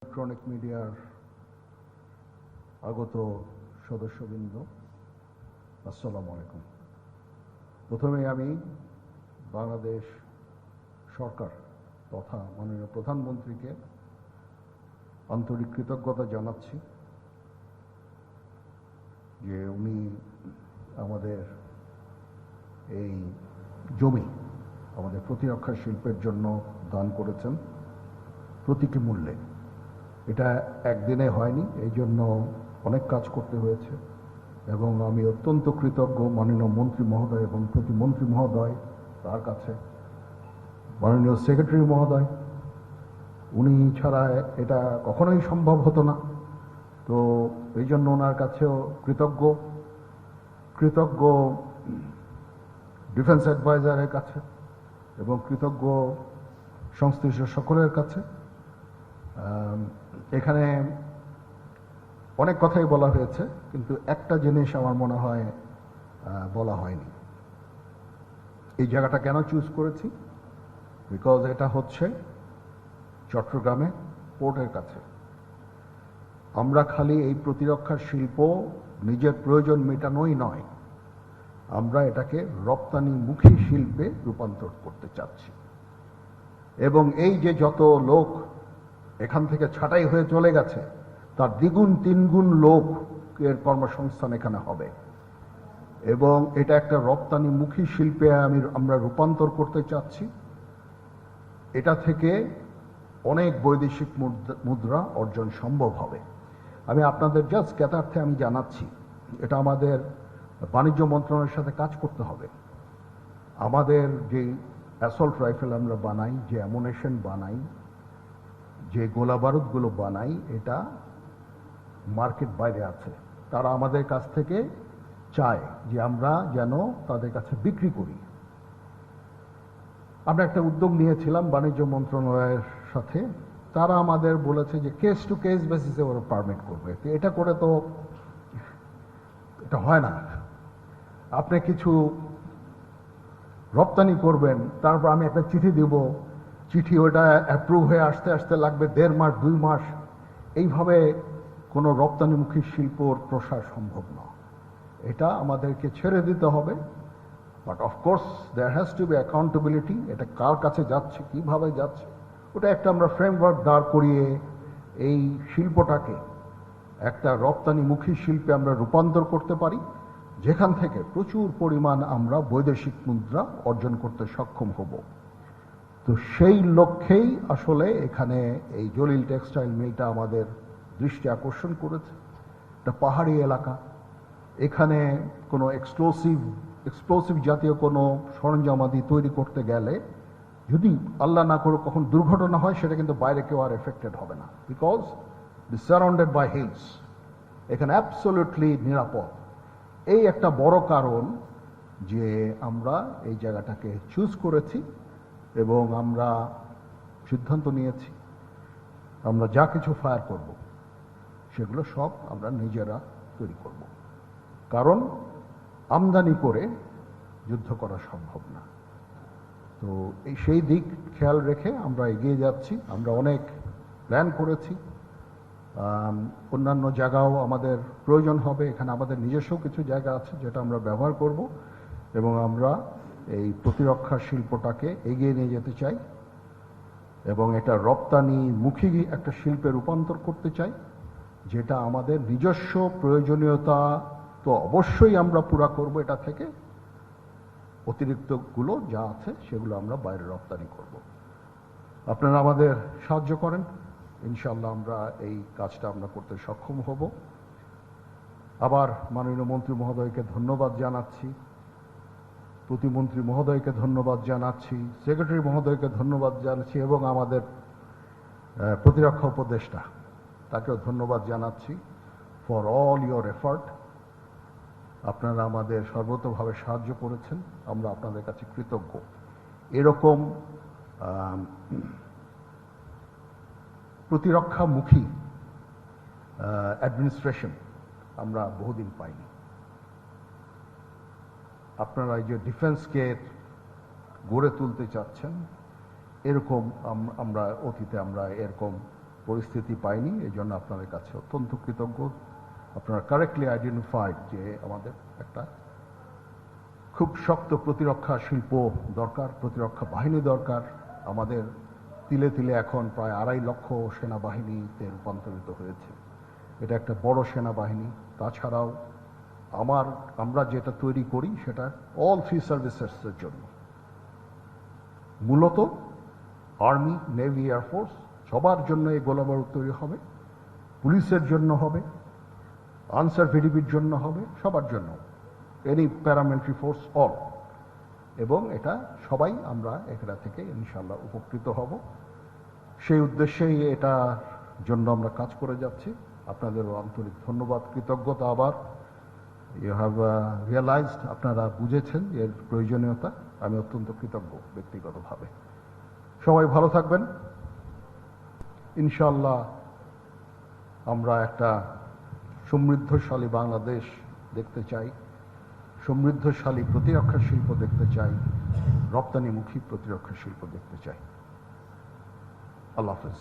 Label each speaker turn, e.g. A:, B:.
A: Electronic মিডিয়ার আগত সদস্যবৃন্দ, আসসালামু আলাইকুম। প্রথমে আমি বাংলাদেশ সরকার তথা মাননীয় প্রধানমন্ত্রীকে আন্তরিক কৃতজ্ঞতা জানাচ্ছি যে উনি আমাদের এই জমি আমাদের প্রতিরক্ষা শিল্পের জন্য দান করেছেন প্রতীকী মূল্যে। এটা একদিনে হয়নি, এই জন্য অনেক কাজ করতে হয়েছে এবং আমি অত্যন্ত কৃতজ্ঞ মাননীয় মন্ত্রী মহোদয় এবং প্রতিমন্ত্রী মহোদয় তার কাছে, মাননীয় সেক্রেটারি মহোদয়, উনি ছাড়া এটা কখনোই সম্ভব হতো না। তো এই জন্য ওনার কাছেও কৃতজ্ঞ ডিফেন্স অ্যাডভাইজারের কাছে এবং কৃতজ্ঞ সংশ্লিষ্ট সকলের কাছে। এখানে অনেক কথাই বলা হয়েছে, কিন্তু একটা জিনিস আমার মনে হয় বলা হয়নি। এই জায়গাটা কেন চুজ করেছি? বিকজ এটা হচ্ছে চট্টগ্রামে পোর্টের কাছে। আমরা খালি এই প্রতিরক্ষার শিল্প নিজের প্রয়োজন মেটানোই নয়, আমরা এটাকে রপ্তানিমুখী শিল্পে রূপান্তর করতে চাচ্ছি। এবং এই যে যত লোক এখান থেকে ছাঁটাই হয়ে চলে গেছে, তার দ্বিগুণ তিনগুণ লোকের কর্মসংস্থান এখানে হবে এবং এটা একটা রপ্তানিমুখী শিল্পে আমরা রূপান্তর করতে চাচ্ছি। এটা থেকে অনেক বৈদেশিক মুদ্রা অর্জন সম্ভব হবে। আমি আপনাদের জাস্ট জ্ঞাতার্থে আমি জানাচ্ছি, এটা আমাদের বাণিজ্য মন্ত্রণালয়ের সাথে কাজ করতে হবে। আমাদের যে অ্যাসল্ট রাইফেল আমরা বানাই, যে অ্যামুনেশন বানাই, যে গোলা বারুদগুলো বানাই, এটা মার্কেট বাইরে আছে। তারা আমাদের কাছ থেকে চায় যে আমরা যেন তাদের কাছে বিক্রি করি। আমরা একটা উদ্যোগ নিয়েছিলাম বাণিজ্য মন্ত্রণালয়ের সাথে, তারা আমাদের বলেছে যে কেস টু কেস বেসিসে ওরা পারমিট করবে। এটা করে তো এটা হয় না। আপনি কিছু রপ্তানি করবেন, তারপর আমি একটা চিঠি দিব, চিঠি ওটা অ্যাপ্রুভ হয়ে আসতে আসতে লাগবে 1.5 মাস 2 মাস। এইভাবে কোনো রপ্তানিমুখী শিল্পর প্রসার সম্ভব না। এটা আমাদেরকে ছেড়ে দিতে হবে। But of course there has to be accountability. এটা কার কাছে যাচ্ছে, কিভাবে যাচ্ছে, ওটা একটা আমরা ফ্রেমওয়ার্ক দাঁড় করিয়ে এই শিল্পটাকে একটা রপ্তানিমুখী শিল্পে আমরা রূপান্তর করতে পারি, যেখান থেকে প্রচুর পরিমাণ আমরা বৈদেশিক মুদ্রা অর্জন করতে সক্ষম হব। তো সেই লক্ষ্যেই আসলে এখানে এই জলিল টেক্সটাইল মিলটা আমাদের দৃষ্টি আকর্ষণ করেছে। এটা পাহাড়ি এলাকা, এখানে কোনো এক্সপ্লোসিভ জাতীয় কোনো সরঞ্জামাদি তৈরি করতে গেলে যদি আল্লাহ না করে কখন দুর্ঘটনা হয়, সেটা কিন্তু বাইরে কেউ আর এফেক্টেড হবে না, because the surrounded by hills. এখানে অ্যাবসলিউটলি নিরাপদ। এই একটা বড় কারণ যে আমরা এই জায়গাটাকে চুজ করেছি এবং আমরা সিদ্ধান্ত নিয়েছি আমরা যা কিছু ফায়ার করব সেগুলো সব আমরা নিজেরা তৈরি করব। কারণ আমদানি করে যুদ্ধ করা সম্ভব না। তো সেই দিক খেয়াল রেখে আমরা এগিয়ে যাচ্ছি। আমরা অনেক প্ল্যান করেছি, অন্যান্য জায়গাও আমাদের প্রয়োজন হবে। এখানে আমাদের নিজস্ব কিছু জায়গা আছে যেটা আমরা ব্যবহার করব এবং আমরা এই প্রতিরক্ষা শিল্পটাকে এগিয়ে নিয়ে যেতে চাই এবং এটা রপ্তানিমুখী একটা শিল্পে রূপান্তর করতে চাই, যেটা আমাদের নিজস্ব প্রয়োজনীয়তা তো অবশ্যই আমরা পুরা করব, এটা থেকে অতিরিক্তগুলো যা আছে সেগুলো আমরা বাইরে রপ্তানি করব। আপনারা আমাদের সাহায্য করেন, ইনশাআল্লাহ আমরা এই কাজটা আমরা করতে সক্ষম হব। আবার মাননীয় মন্ত্রী মহোদয়কে ধন্যবাদ জানাচ্ছি, প্রতিমন্ত্রী মহোদয়কে ধন্যবাদ জানাচ্ছি, সেক্রেটারি মহোদয়কে ধন্যবাদ জানাচ্ছি এবং আমাদের প্রতিরক্ষা উপদেষ্টা তাকেও ধন্যবাদ জানাচ্ছি ফর অল ইয়োর এফার্ট। আপনারা আমাদের সর্বতভাবে সাহায্য করেছেন, আমরা আপনাদের কাছে কৃতজ্ঞ। এরকম প্রতিরক্ষামুখী অ্যাডমিনিস্ট্রেশন আমরা বহুদিন পাইনি। আপনারা এই যে ডিফেন্সকে গড়ে তুলতে চাচ্ছেন, এরকম আমরা অতীতে আমরা এরকম পরিস্থিতি পাইনি। এই জন্য আপনাদের কাছে অত্যন্ত কৃতজ্ঞ। আপনারা কারেক্টলি আইডেন্টিফাইড যে আমাদের একটা খুব শক্ত প্রতিরক্ষা শিল্প দরকার, প্রতিরক্ষা বাহিনী দরকার। আমাদের তিলে তিলে এখন প্রায় 2.5 লক্ষ সেনাবাহিনীতে রূপান্তরিত হয়েছে। এটা একটা বড় সেনাবাহিনী। তাছাড়াও আমরা যেটা তৈরি করি সেটা অল 3 সার্ভিসেসের জন্য, মূলত আর্মি, নেভি, এয়ারফোর্স সবার জন্য এই গোলাবারুদ তৈরি হবে। পুলিশের জন্য হবে, আনসার ভিডিপির জন্য হবে, সবার জন্য, এনি প্যারামিলিটারি ফোর্স অল। এবং এটা সবাই আমরা এটা থেকে ইনশাআল্লাহ উপকৃত হব। সেই উদ্দেশ্যেই এটার জন্য আমরা কাজ করে যাচ্ছি। আপনাদেরও আন্তরিক ধন্যবাদ, কৃতজ্ঞতা। আবার ইউ হ্যাভ রিয়েলাইজড, আপনারা বুঝেছেন এর প্রয়োজনীয়তা। আমি অত্যন্ত কৃতজ্ঞ ব্যক্তিগতভাবে। সবাই ভালো থাকবেন। ইনশাআল্লাহ আমরা একটা সমৃদ্ধশালী বাংলাদেশ দেখতে চাই, সমৃদ্ধশালী প্রতিরক্ষা শিল্প দেখতে চাই, রপ্তানিমুখী প্রতিরক্ষা শিল্প দেখতে চাই। আল্লাহ হাফেজ।